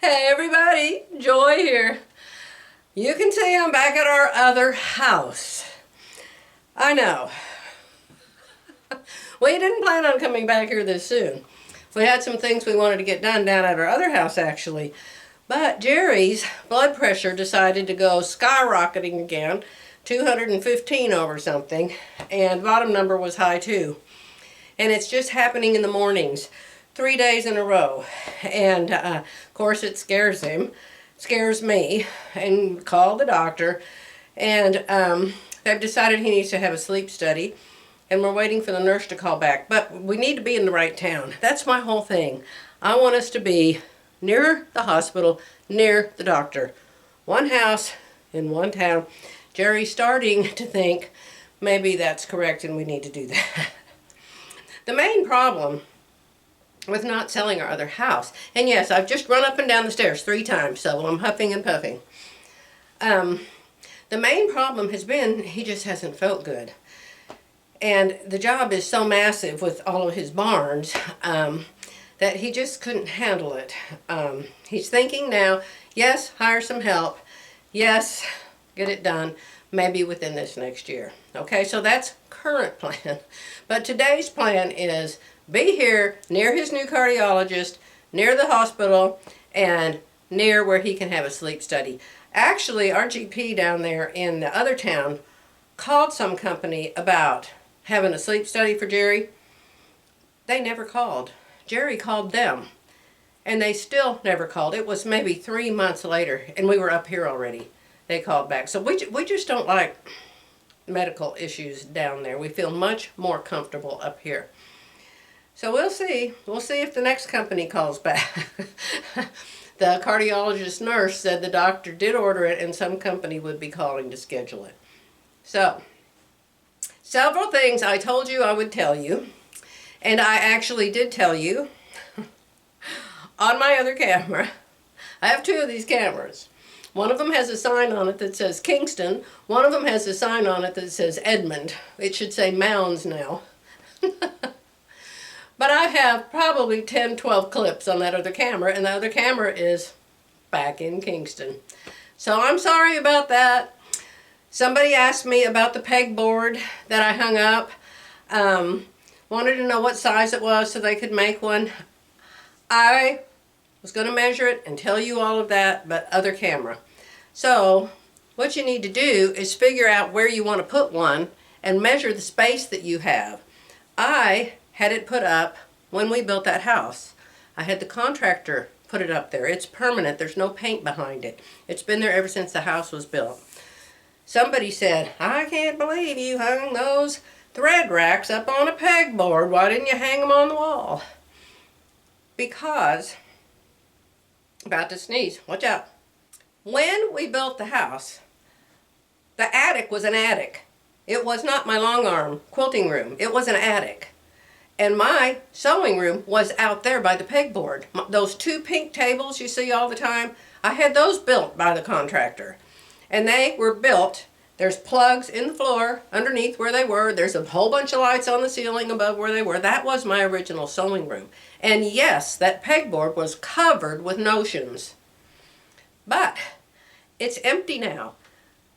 Hey everybody, Joy here. You can see I'm back at our other house. I know. We didn't plan on coming back here this soon. We had some things we wanted to get done down at our other house actually. But Jerry's blood pressure decided to go skyrocketing again, 215 over something, and bottom number was high too. And it's just happening in the mornings, 3 days in a row. And of course it scares him, scares me, and called the doctor. And they've decided he needs to have a sleep study. And we're waiting for the nurse to call back. But we need to be in the right town. That's my whole thing. I want us to be near the hospital, near the doctor. One house in one town. Jerry's starting to think maybe that's correct and we need to do that. The main problem with not selling our other house, and yes, I've just run up and down the stairs 3 times, so I'm huffing and puffing. The main problem has been he just hasn't felt good. And the job is so massive with all of his barns that he just couldn't handle it. He's thinking now, yes, hire some help. Yes, get it done, maybe within this next year. Okay, so that's current plan. But today's plan is be here near his new cardiologist, near the hospital, and near where he can have a sleep study. Actually, our GP down there in the other town called some company about having a sleep study for Jerry. They never called. Jerry called them, and they still never called. It was maybe 3 months later, and we were up here already. They called back. So we just don't like medical issues down there. We feel much more comfortable up here. So we'll see. We'll see if the next company calls back. The cardiologist nurse said the doctor did order it and some company would be calling to schedule it. So, several things I told you I would tell you. And I actually did tell you on my other camera. I have 2 of these cameras. One of them has a sign on it that says Kingston. One of them has a sign on it that says Edmond. It should say Mounds now. But I have probably 10, 12 clips on that other camera, and the other camera is back in Kingston. So I'm sorry about that. Somebody asked me about the pegboard that I hung up. Wanted to know what size it was so they could make one. I was going to measure it and tell you all of that, but other camera. So what you need to do is figure out where you want to put one and measure the space that you have. I had it put up when we built that house. I had the contractor put it up there. It's permanent. There's no paint behind it. It's been there ever since the house was built. Somebody said, I can't believe you hung those thread racks up on a pegboard. Why didn't you hang them on the wall? Because, about to sneeze, watch out. When we built the house, the attic was an attic. It was not my long arm quilting room. It was an attic. And my sewing room was out there by the pegboard. Those 2 pink tables you see all the time, I had those built by the contractor. And they were built, there's plugs in the floor underneath where they were. There's a whole bunch of lights on the ceiling above where they were. That was my original sewing room. And yes, that pegboard was covered with notions. But it's empty now.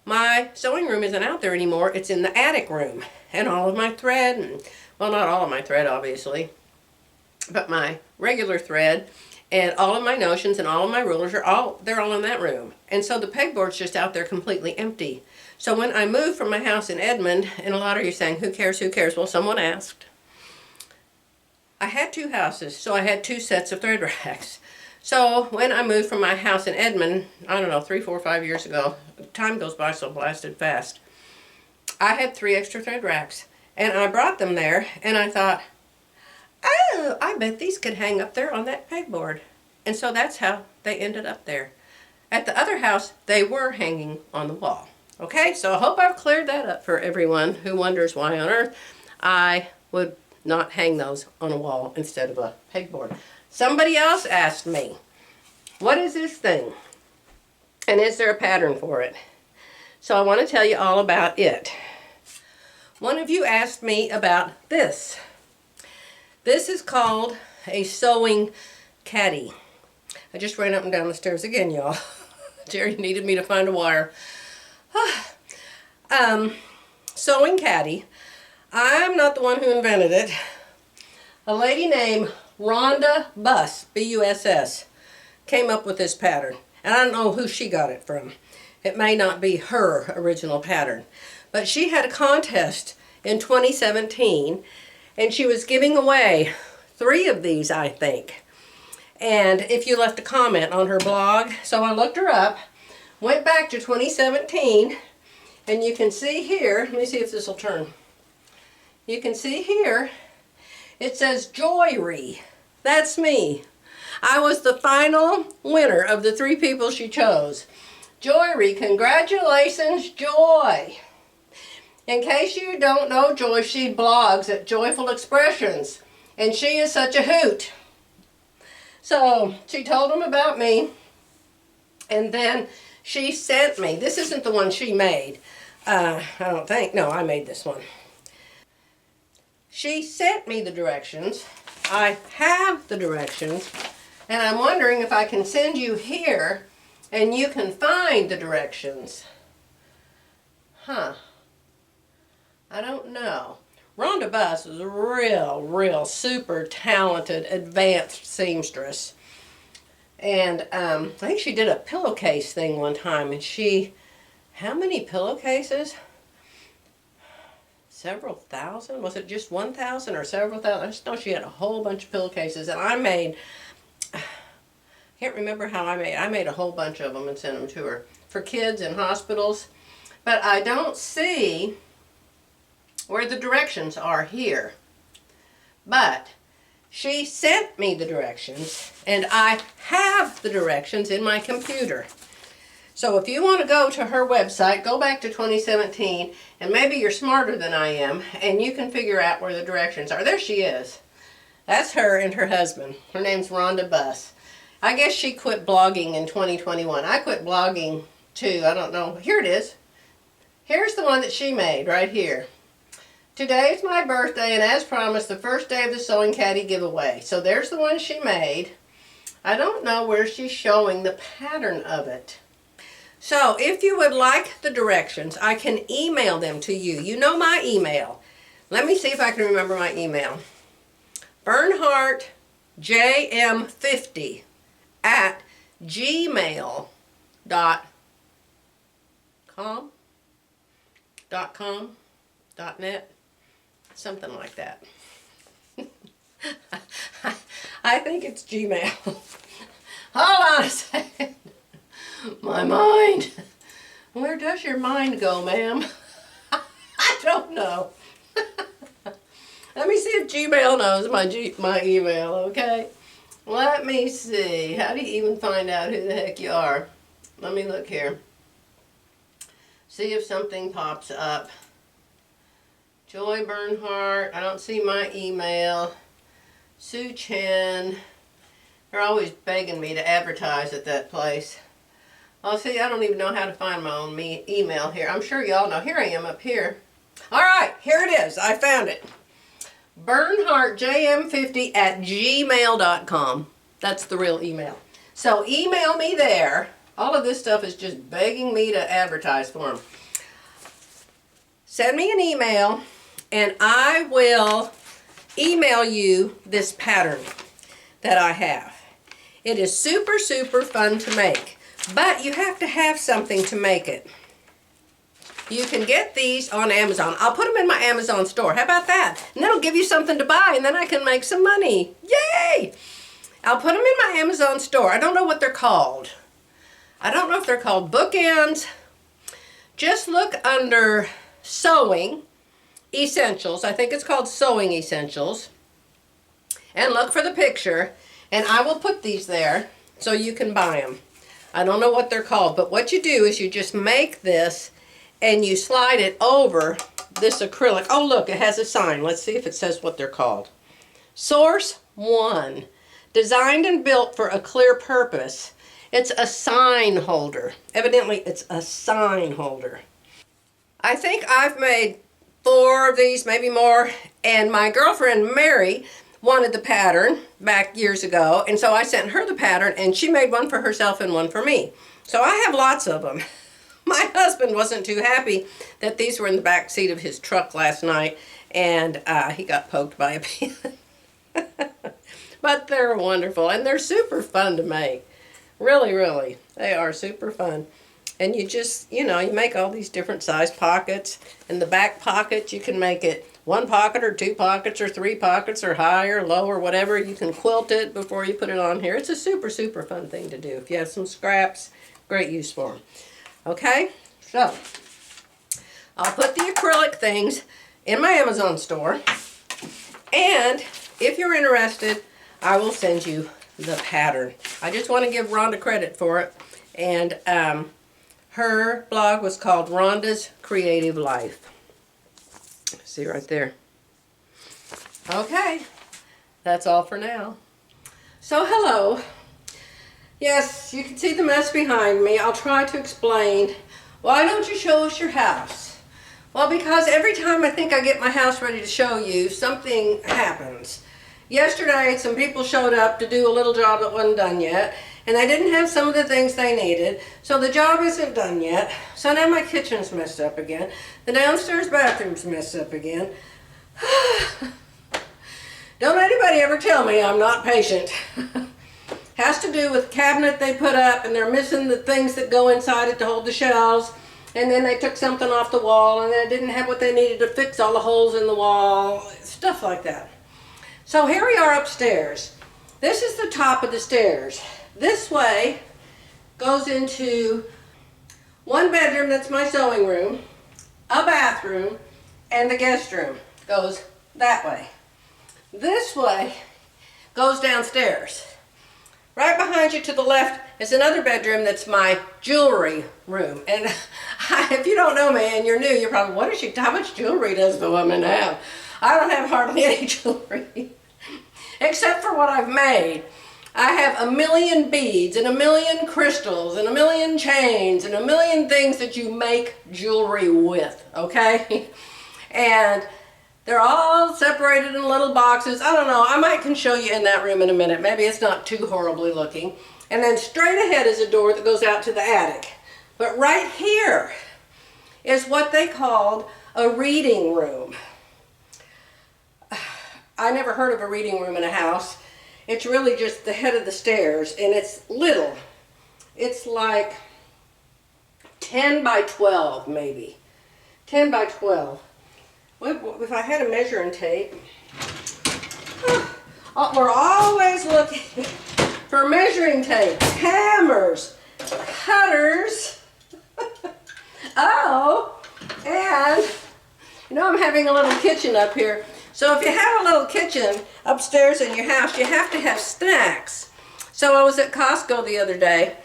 My sewing room isn't out there anymore. It's in the attic room. And all of my thread, and well, not all of my thread, obviously, but my regular thread and all of my notions and all of my rulers they're all in that room. And so the pegboard's just out there completely empty. So when I moved from my house in Edmond, and a lot of you saying, who cares, who cares? Well, someone asked. I had 2 houses, so I had 2 sets of thread racks. So when I moved from my house in Edmond, I don't know, 3, 4, 5 years ago, time goes by so blasted fast, I had 3 extra thread racks. And I brought them there, and I thought, oh, I bet these could hang up there on that pegboard. And so that's how they ended up there. At the other house, they were hanging on the wall. Okay, so I hope I've cleared that up for everyone who wonders why on earth I would not hang those on a wall instead of a pegboard. Somebody else asked me, what is this thing? And is there a pattern for it? So I want to tell you all about it. One of you asked me about this. This is called a sewing caddy. I just ran up and down the stairs again, y'all. Jerry needed me to find a wire. Sewing Caddy. I'm not the one who invented it. A lady named Rhonda B-U-S-S, came up with this pattern. And I don't know who she got it from. It may not be her original pattern. But she had a contest in 2017, and she was giving away 3 of these, I think. And if you left a comment on her blog, so I looked her up, went back to 2017, and you can see here, let me see if this will turn. You can see here, it says Joyery. That's me. I was the final winner of the 3 people she chose. Joyery, congratulations, Joy. In case you don't know Joy, she blogs at Joyful Expressions, and she is such a hoot. So she told them about me, and then she sent me, this isn't the one she made, I don't think, no, I made this one. She sent me the directions. I have the directions, and I'm wondering if I can send you here and you can find the directions. Huh. I don't know. Rhonda Buss is a real super talented advanced seamstress. And I think she did a pillowcase thing one time, and how many pillowcases? Several thousand? Was it just 1,000 or several thousand? I just know she had a whole bunch of pillowcases, and I can't remember how I made a whole bunch of them and sent them to her for kids in hospitals. But I don't see where the directions are here. But she sent me the directions, and I have the directions in my computer. So if you want to go to her website, go back to 2017, and maybe you're smarter than I am, and you can figure out where the directions are. There she is. That's her and her husband. Her name's Rhonda Buss. I guess she quit blogging in 2021. I quit blogging too. I don't know. Here it is. Here's the one that she made right here. Today is my birthday, and as promised, the first day of the Sewing Caddy giveaway. So there's the one she made. I don't know where she's showing the pattern of it. So if you would like the directions, I can email them to you. You know my email. Let me see if I can remember my email. Bernhardt JM50 at gmail.com.net, something like that. I think it's Gmail. Hold on a second. My mind. Where does your mind go, ma'am? I don't know. Let me see if Gmail knows my email, okay? Let me see. How do you even find out who the heck you are? Let me look here. See if something pops up. Joy Bernhardt. I don't see my email. Sue Chen. They're always begging me to advertise at that place. Oh, see, I don't even know how to find my own email here. I'm sure y'all know. Here I am up here. All right, here it is. I found it. BernhardtJM50 at gmail.com. That's the real email. So email me there. All of this stuff is just begging me to advertise for them. Send me an email, and I will email you this pattern that I have. It is super fun to make. But you have to have something to make it. You can get these on Amazon. I'll put them in my Amazon store. How about that? And that'll give you something to buy, and then I can make some money. Yay! I'll put them in my Amazon store. I don't know what they're called. I don't know if they're called bookends. Just look under Sewing Essentials. I think it's called Sewing Essentials. And look for the picture. And I will put these there so you can buy them. I don't know what they're called, but what you do is you just make this and you slide it over this acrylic. Oh, look, it has a sign. Let's see if it says what they're called. Source 1, designed and built for a clear purpose. It's a sign holder. Evidently, it's a sign holder. I think I've made 4 of these, maybe more, and my girlfriend Mary wanted the pattern. back years ago, and so I sent her the pattern, and she made one for herself and one for me. So I have lots of them. My husband wasn't too happy that these were in the back seat of his truck last night, and he got poked by a pin. But they're wonderful, and they're super fun to make. Really, really. They are super fun. And you just, you know, you make all these different size pockets. In the back pocket, you can make it 1 pocket or 2 pockets or 3 pockets or high or low or whatever. You can quilt it before you put it on here. It's a super, super fun thing to do. If you have some scraps, great use for them. Okay, so I'll put the acrylic things in my Amazon store. And if you're interested, I will send you the pattern. I just want to give Rhonda credit for it. And her blog was called Rhonda's Creative Life. See right there. Okay, that's all for now. So hello. Yes, you can see the mess behind me. I'll try to explain. Why don't you show us your house? Well, because every time I think I get my house ready to show you, something happens. Yesterday, some people showed up to do a little job that wasn't done yet, and they didn't have some of the things they needed, so the job isn't done yet. So now my kitchen's messed up again. The downstairs bathroom's messed up again. Don't anybody ever tell me I'm not patient. Has to do with cabinet they put up, and they're missing the things that go inside it to hold the shelves, and then they took something off the wall, and they didn't have what they needed to fix all the holes in the wall, stuff like that. So here we are upstairs. This is the top of the stairs. This way goes into 1 bedroom, that's my sewing room, a bathroom, and the guest room goes that way. This way goes downstairs. Right behind you to the left is another bedroom that's my jewelry room. And if you don't know me and you're new, you're probably, how much jewelry does the woman have? I don't have hardly any jewelry, except for what I've made. I have 1,000,000 beads and 1,000,000 crystals and 1,000,000 chains and 1,000,000 things that you make jewelry with, okay? And they're all separated in little boxes. I don't know, I can show you in that room in a minute. Maybe it's not too horribly looking. And then straight ahead is a door that goes out to the attic. But right here is what they called a reading room. I never heard of a reading room in a house. It's really just the head of the stairs, and it's little. It's like 10 by 12, maybe. 10 by 12. If I had a measuring tape, we're always looking for measuring tape, hammers, cutters. Oh, and you know I'm having a little kitchen up here. So if you have a little kitchen upstairs in your house, you have to have snacks. So I was at Costco the other day,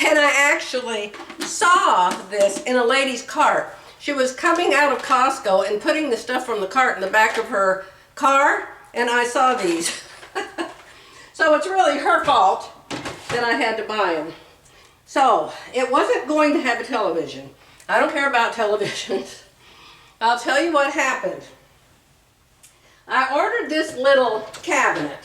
and I actually saw this in a lady's cart. She was coming out of Costco and putting the stuff from the cart in the back of her car, and I saw these. So it's really her fault that I had to buy them. So it wasn't going to have a television. I don't care about televisions. I'll tell you what happened. I ordered this little cabinet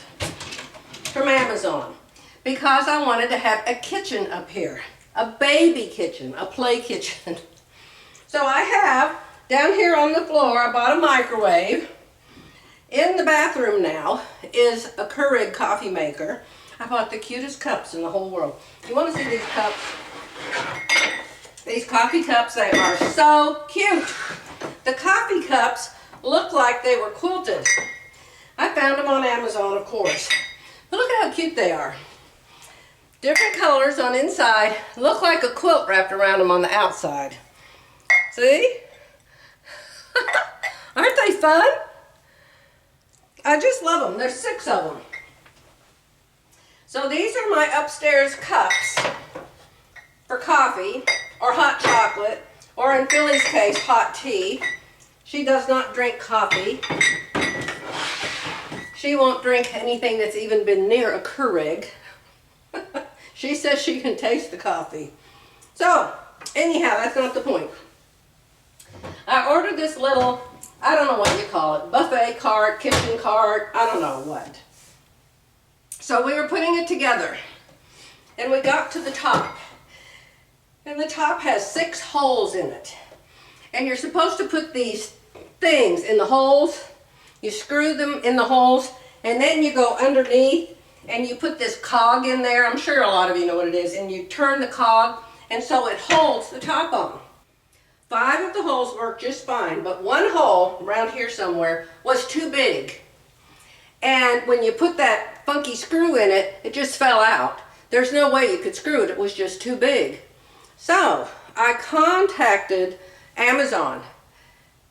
from Amazon because I wanted to have a kitchen up here. A baby kitchen, a play kitchen. So I have, down here on the floor, I bought a microwave. In the bathroom now is a Keurig coffee maker. I bought the cutest cups in the whole world. You want to see these cups? These coffee cups, they are so cute. The coffee cups look like they were quilted. I found them on Amazon, of course. But look at how cute they are. Different colors on inside. Look like a quilt wrapped around them on the outside. See? Aren't they fun? I just love them. There's 6 of them. So these are my upstairs cups for coffee or hot chocolate, or in Philly's case, hot tea. She does not drink coffee. She won't drink anything that's even been near a Keurig. She says she can taste the coffee. So, anyhow, that's not the point. I ordered this little, I don't know what you call it, buffet cart, kitchen cart, I don't know what. So we were putting it together, and we got to the top. And the top has 6 holes in it. And you're supposed to put these things in the holes. You screw them in the holes, and then you go underneath and you put this cog in there. I'm sure a lot of you know what it is. And you turn the cog, and so it holds the top on. 5 of the holes worked just fine, but 1 hole around here somewhere was too big. And when you put that funky screw in it, it just fell out. There's no way you could screw it. It was just too big. So I contacted Amazon.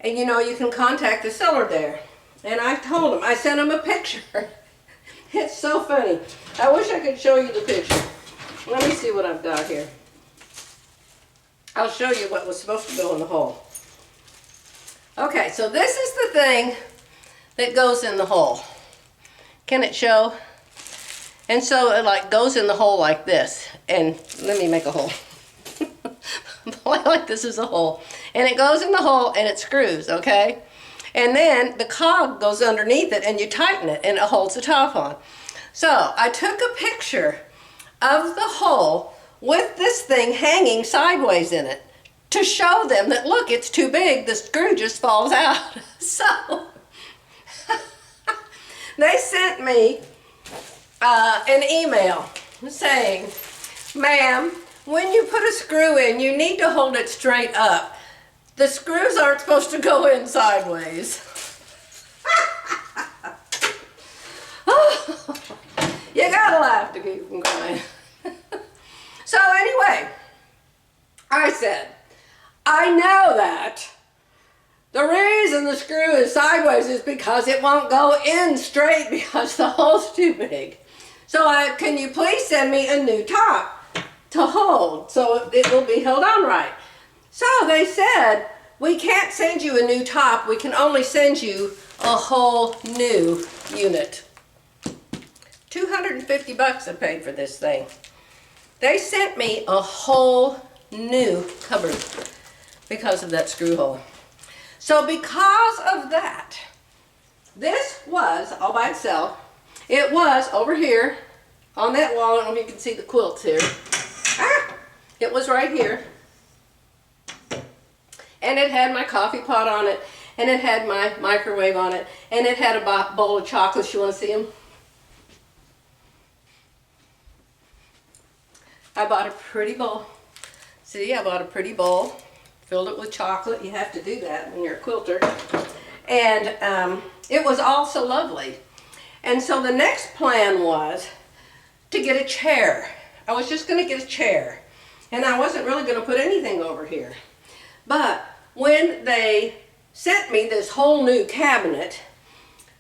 And you know, you can contact the seller there. And I told him, I sent him a picture. It's so funny. I wish I could show you the picture. Let me see what I've got here. I'll show you what was supposed to go in the hole. Okay, so this is the thing that goes in the hole. Can it show? And so it like goes in the hole like this. And let me make a hole. Like this is a hole. And it goes in the hole and it screws, okay? And then the cog goes underneath it and you tighten it and it holds the top on. So I took a picture of the hole with this thing hanging sideways in it to show them that, look, it's too big, the screw just falls out. So they sent me an email saying, ma'am, when you put a screw in, you need to hold it straight up. The screws aren't supposed to go in sideways. You gotta laugh to keep from crying. So anyway, I said, I know that the reason the screw is sideways is because it won't go in straight because the hole's too big. So can you please send me a new top to hold so it will be held on right? So they said, we can't send you a new top, we can only send you a whole new unit. $250 I paid for this thing. They sent me a whole new cupboard because of that screw hole. So because of that, this was all by itself. It was over here on that wall. I don't know if you can see the quilts here. It was right here. And it had my coffee pot on it, and it had my microwave on it, and it had a bowl of chocolates. You want to see them? I bought a pretty bowl. See, I bought a pretty bowl, filled it with chocolate. You have to do that when you're a quilter. And it was all so lovely. And so the next plan was to get a chair. I was just going to get a chair. And I wasn't really going to put anything over here. But when they sent me this whole new cabinet,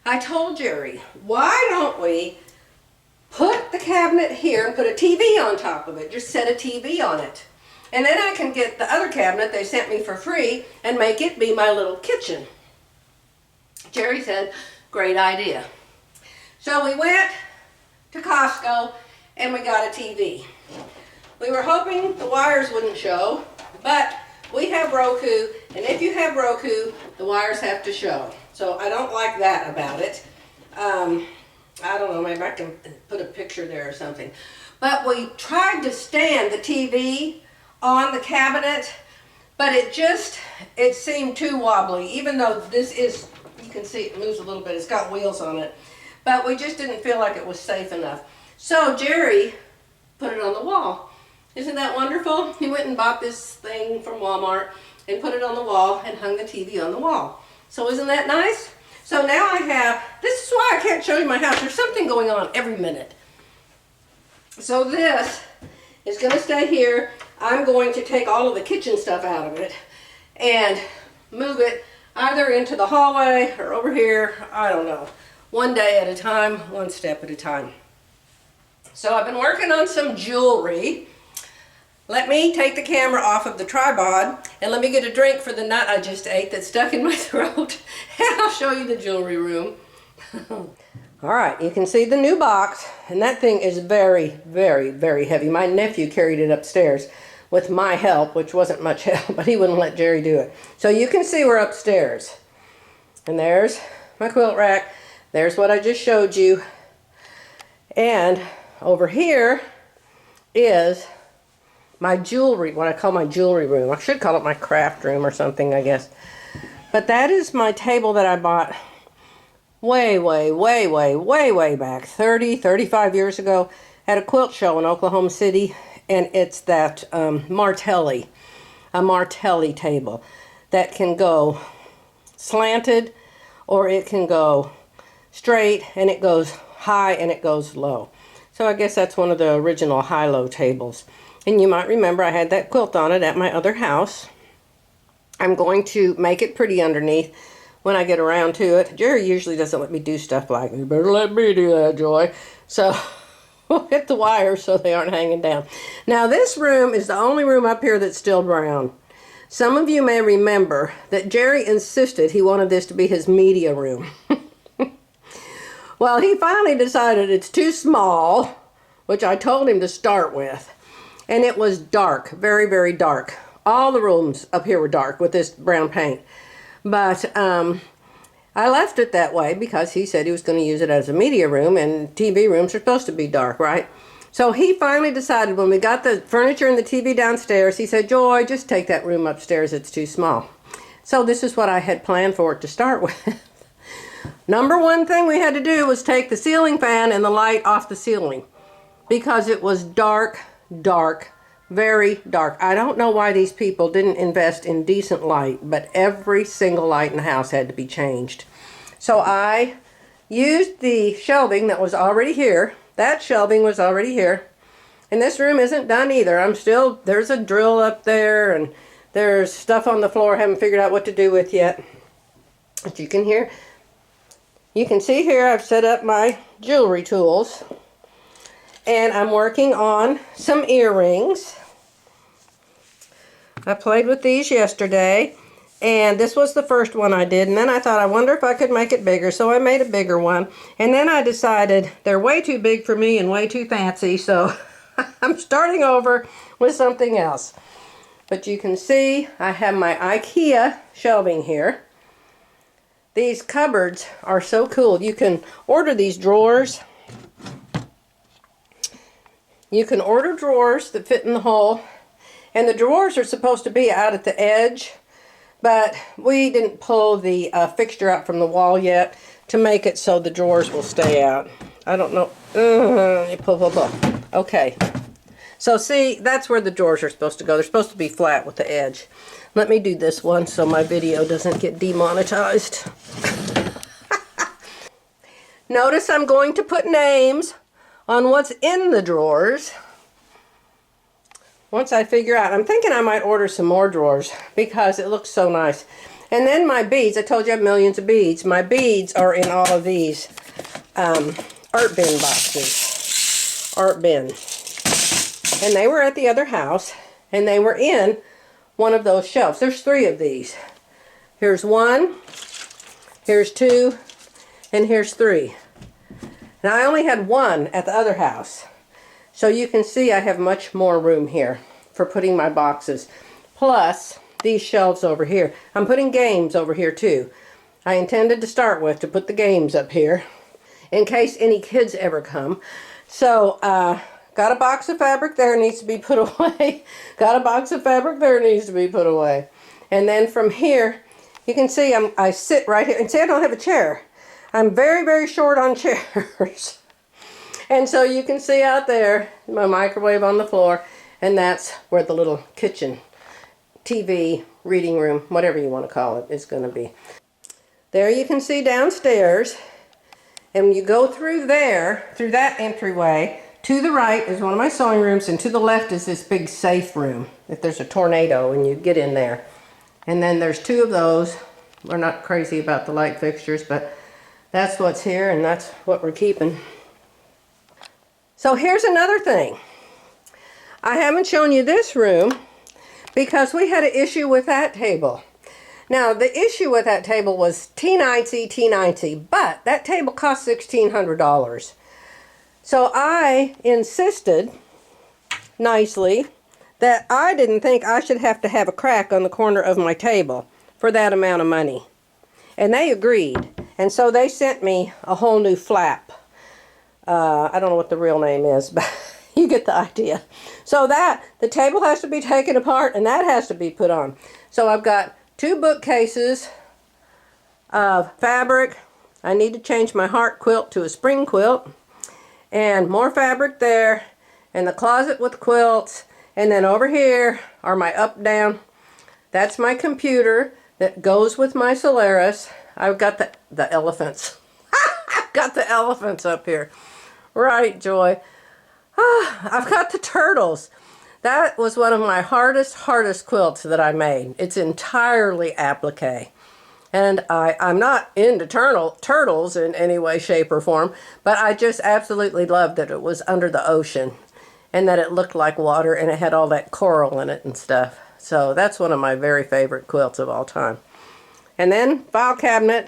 I told Jerry, why don't we put the cabinet here and put a TV on top of it. Just set a TV on it. And then I can get the other cabinet they sent me for free and make it be my little kitchen. Jerry said, great idea. So we went to Costco and we got a TV. We were hoping the wires wouldn't show, but we have Roku, and if you have Roku, the wires have to show. So I don't like that about it. I don't know, maybe I can put a picture there or something. But we tried to stand the TV on the cabinet, but it seemed too wobbly, even though this is, you can see it moves a little bit, it's got wheels on it. But we just didn't feel like it was safe enough. So Jerry put it on the wall. Isn't that wonderful? He went and bought this thing from Walmart and put it on the wall and hung the TV on the wall. So isn't that nice? So now I have, this is why I can't show you my house. There's something going on every minute. So this is going to stay here. I'm going to take all of the kitchen stuff out of it and move it either into the hallway or over here. I don't know. One day at a time, one step at a time. So I've been working on some jewelry. Let me take the camera off of the tripod and let me get a drink for the nut I just ate that's stuck in my throat. And I'll show you the jewelry room. All right, you can see the new box, and that thing is very, very, very heavy. My nephew carried it upstairs with my help, which wasn't much help, but he wouldn't let Jerry do it. So you can see we're upstairs. And there's my quilt rack. There's what I just showed you. And over here is my jewelry, what I call my jewelry room. I should call it my craft room or something, I guess. But that is my table that I bought way back, 30, 35 years ago at a quilt show in Oklahoma City. And it's that Martelli, a Martelli table that can go slanted or it can go straight, and it goes high and it goes low. So I guess that's one of the original high-low tables. And you might remember I had that quilt on it at my other house. I'm going to make it pretty underneath when I get around to it. Jerry usually doesn't let me do stuff like, you better let me do that, Joy. So we'll hit the wires so they aren't hanging down. Now this room is the only room up here that's still brown. Some of you may remember that Jerry insisted he wanted this to be his media room. Well, he finally decided it's too small, which I told him to start with. And it was dark, very dark. All the rooms up here were dark with this brown paint. But I left it that way because he said he was going to use it as a media room, and TV rooms are supposed to be dark, right? So he finally decided when we got the furniture and the TV downstairs, he said, Joy, just take that room upstairs, it's too small. So this is what I had planned for it to start with. Number one thing we had to do was take the ceiling fan and the light off the ceiling because it was dark, very dark. I don't know why these people didn't invest in decent light, but every single light in the house had to be changed. So I used the shelving that was already here. That shelving was already here. And this room isn't done either. There's a drill up there and there's stuff on the floor I haven't figured out what to do with yet. But you can see here I've set up my jewelry tools. And I'm working on some earrings. I played with these yesterday, and this was the first one I did, and then I thought, I wonder if I could make it bigger, so I made a bigger one. And then I decided they're way too big for me and way too fancy, so I'm starting over with something else. But you can see I have my IKEA shelving here. These cupboards are so cool. You can order these drawers. You can order drawers that fit in the hole, and the drawers are supposed to be out at the edge, but we didn't pull the fixture out from the wall yet to make it so the drawers will stay out. I don't know. Pull. Okay. So see, that's where the drawers are supposed to go. They're supposed to be flat with the edge. Let me do this one so my video doesn't get demonetized. Notice I'm going to put names on what's in the drawers. Once I figure out, I'm thinking I might order some more drawers because it looks so nice. And then my beads, I told you I have millions of beads. My beads are in all of these art bin boxes. Art bin. And they were at the other house, and they were in one of those shelves. There's 3 of these. Here's 1, here's 2, and here's 3. Now I only had 1 at the other house. So you can see I have much more room here for putting my boxes. Plus these shelves over here. I'm putting games over here too. I intended to start with to put the games up here in case any kids ever come. So got a box of fabric there, needs to be put away. Got a box of fabric there, needs to be put away. And then from here you can see I sit right here, and see I don't have a chair. I'm very short on chairs. And so you can see out there my microwave on the floor, and that's where the little kitchen, TV, reading room, whatever you want to call it, is going to be. There you can see downstairs, and you go through there, through that entryway. To the right is one of my sewing rooms, and to the left is this big safe room if there's a tornado and you get in there. And then there's 2 of those. We're not crazy about the light fixtures, but that's what's here, and that's what we're keeping. So here's another thing. I haven't shown you this room because we had an issue with that table. Now, the issue with that table was teensy, but that table cost $1,600. So I insisted, nicely, that I didn't think I should have to have a crack on the corner of my table for that amount of money. And they agreed. And so they sent me a whole new flap. I don't know what the real name is, but you get the idea. So the table has to be taken apart and that has to be put on. So I've got 2 bookcases of fabric. I need to change my heart quilt to a spring quilt. And more fabric there. And the closet with quilts. And then over here are my up-down. That's my computer that goes with my Solaris. I've got the elephants. I've got the elephants up here. Right, Joy. I've got the turtles. That was one of my hardest quilts that I made. It's entirely applique. And I'm not into turtles in any way, shape, or form, but I just absolutely loved that it was under the ocean and that it looked like water and it had all that coral in it and stuff. So that's one of my very favorite quilts of all time. And then file cabinet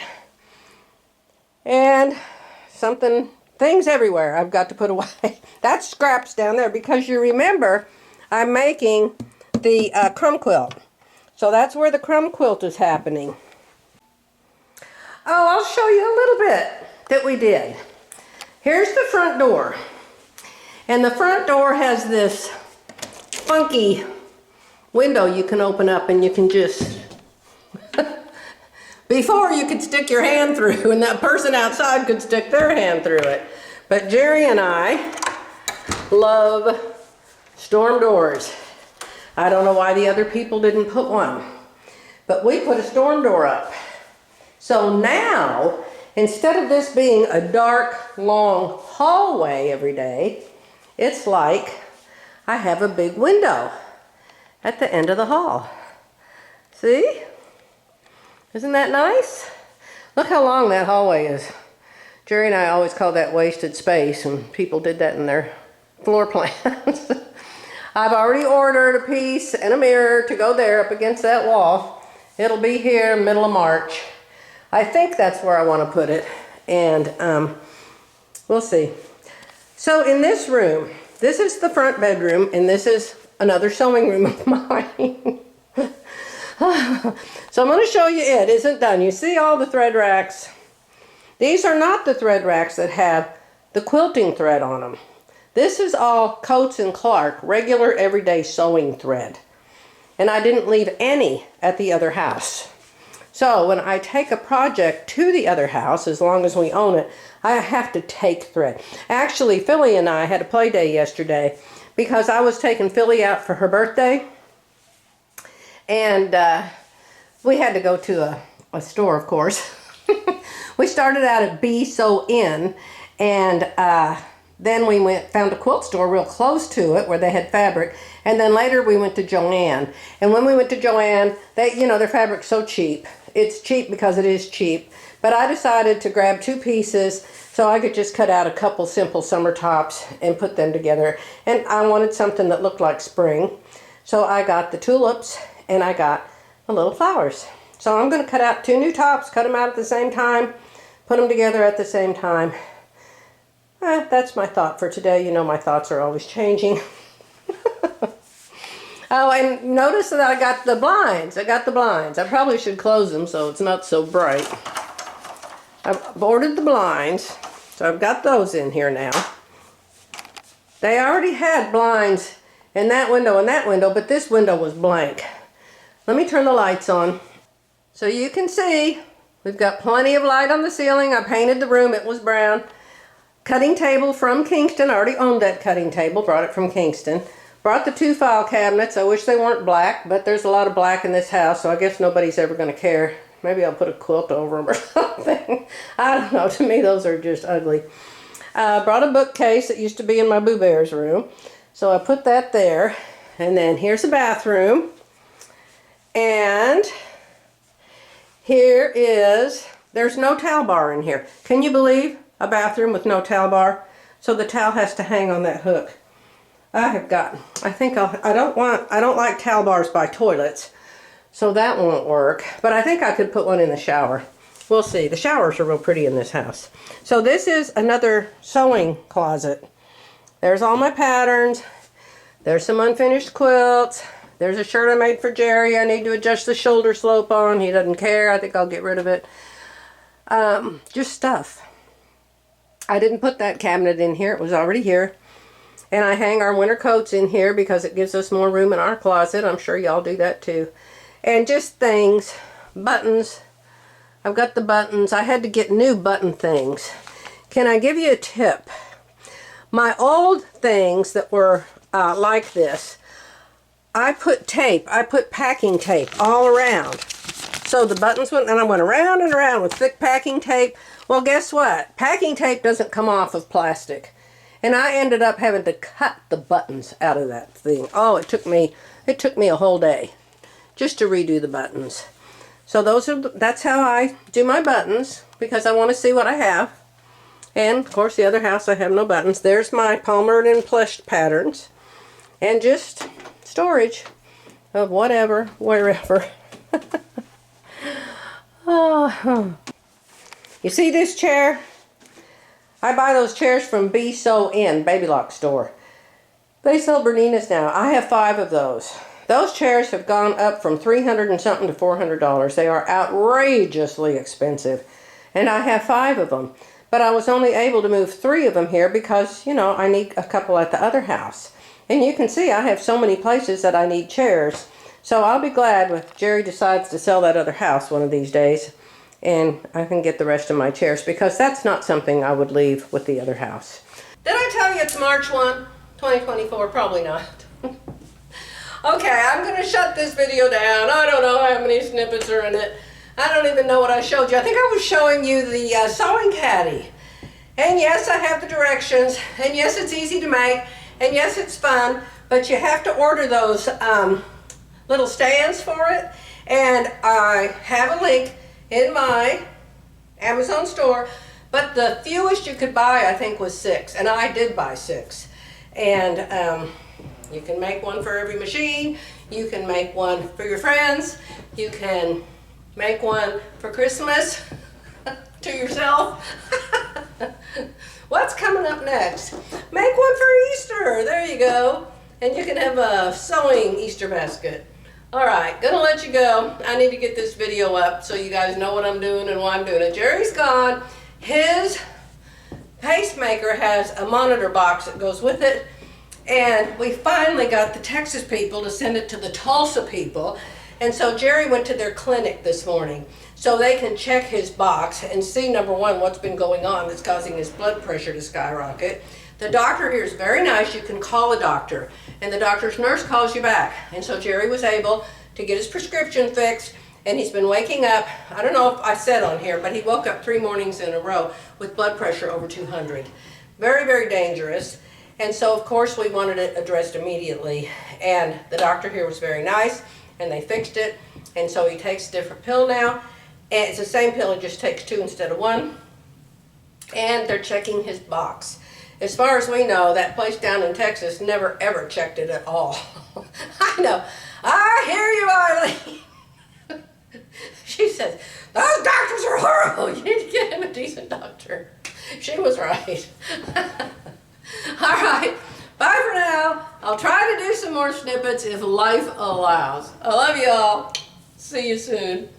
and things everywhere I've got to put away. That's scraps down there because you remember I'm making the crumb quilt. So that's where the crumb quilt is happening. Oh, I'll show you a little bit that we did. Here's the front door. And the front door has this funky window you can open up and you can just... Before you could stick your hand through and that person outside could stick their hand through it. But Jerry and I love storm doors. I don't know why the other people didn't put one. But we put a storm door up. So now, instead of this being a dark, long hallway every day, it's like I have a big window at the end of the hall. See? Isn't that nice? Look how long that hallway is. Jerry and I always called that wasted space, and people did that in their floor plans. I've already ordered a piece and a mirror to go there up against that wall. It'll be here middle of March. I think that's where I want to put it, and we'll see. So in this room, this is the front bedroom, and this is another sewing room of mine. So I'm going to show you it. Isn't done. You see all the thread racks? These are not the thread racks that have the quilting thread on them. This is all Coates & Clark, regular everyday sewing thread. And I didn't leave any at the other house. So when I take a project to the other house, as long as we own it, I have to take thread. Actually, Philly and I had a play day yesterday because I was taking Philly out for her birthday. And we had to go to a store, of course. We started out at B Sew In, and then we found a quilt store real close to it where they had fabric. And then later we went to Joann. And when we went to Joann, their fabric's so cheap. It's cheap because it is cheap. But I decided to grab 2 pieces so I could just cut out a couple simple summer tops and put them together. And I wanted something that looked like spring. So I got the tulips and I got the little flowers. So I'm going to cut out 2 new tops, cut them out at the same time, put them together at the same time. That's my thought for today. You know my thoughts are always changing. Oh, and notice that I got the blinds. I probably should close them so it's not so bright. I've ordered the blinds, so I've got those in here now. They already had blinds in that window, but this window was blank. Let me turn the lights on. So you can see, we've got plenty of light on the ceiling. I painted the room, it was brown. Cutting table from Kingston. I already owned that cutting table, brought it from Kingston. Brought the 2 file cabinets. I wish they weren't black, but there's a lot of black in this house, so I guess nobody's ever going to care. Maybe I'll put a quilt over them or something. I don't know. To me, those are just ugly. Brought a bookcase that used to be in my Boo Bear's room, so I put that there. And then here's the bathroom. And there's no towel bar in here. Can you believe a bathroom with no towel bar? So the towel has to hang on that hook. I don't like towel bars by toilets, so that won't work. But I think I could put one in the shower. We'll see. The showers are real pretty in this house. So this is another sewing closet. There's all my patterns. There's some unfinished quilts. There's a shirt I made for Jerry. I need to adjust the shoulder slope on. He doesn't care. I think I'll get rid of it. Just stuff. I didn't put that cabinet in here. It was already here. And I hang our winter coats in here because it gives us more room in our closet. I'm sure y'all do that too. And just things, buttons. I've got the buttons. I had to get new button things. Can I give you a tip? My old things that were like this, I put tape. I put packing tape all around. So the buttons went, and I went around and around with thick packing tape. Well, guess what? Packing tape doesn't come off of plastic. And I ended up having to cut the buttons out of that thing. Oh, it took me a whole day just to redo the buttons. So that's how I do my buttons, because I want to see what I have. And of course the other house I have no buttons. There's my palmered and plush patterns. And just storage of whatever, wherever. Oh. You see this chair? I buy those chairs from Be Sew In, Baby Lock store. They sell Berninas now. I have 5 of those. Those chairs have gone up from $300 and something to $400. They are outrageously expensive. And I have 5 of them. But I was only able to move 3 of them here because, you know, I need a couple at the other house. And you can see I have so many places that I need chairs. So I'll be glad when Jerry decides to sell that other house one of these days. And I can get the rest of my chairs, because that's not something I would leave with the other house. Did I tell you it's March 1, 2024? Probably not. Okay, I'm going to shut this video down. I don't know how many snippets are in it. I don't even know what I showed you. I think I was showing you the sewing caddy. And yes, I have the directions. And yes, it's easy to make. And yes, it's fun. But you have to order those little stands for it. And I have a link in my Amazon store, but the fewest you could buy, I think, was 6, and I did buy 6. And you can make one for every machine. You can make one for your friends. You can make one for Christmas to yourself. What's coming up next? Make one for Easter. There you go. And you can have a sewing Easter basket. Alright, gonna let you go. I need to get this video up so you guys know what I'm doing and why I'm doing it. Jerry's gone. His pacemaker has a monitor box that goes with it. And we finally got the Texas people to send it to the Tulsa people. And so Jerry went to their clinic this morning so they can check his box and see, number one, what's been going on that's causing his blood pressure to skyrocket. The doctor here is very nice. You can call a doctor, and the doctor's nurse calls you back. And so Jerry was able to get his prescription fixed, and he's been waking up. I don't know if I said on here, but he woke up 3 mornings in a row with blood pressure over 200. Very, very dangerous. And so, of course, we wanted it addressed immediately. And the doctor here was very nice, and they fixed it. And so he takes a different pill now. And it's the same pill, he just takes 2 instead of 1. And they're checking his box. As far as we know, that place down in Texas never ever checked it at all. I know. I hear you, Eileen. She says, those doctors are horrible. You need to get him a decent doctor. She was right. All right. Bye for now. I'll try to do some more snippets if life allows. I love y'all. See you soon.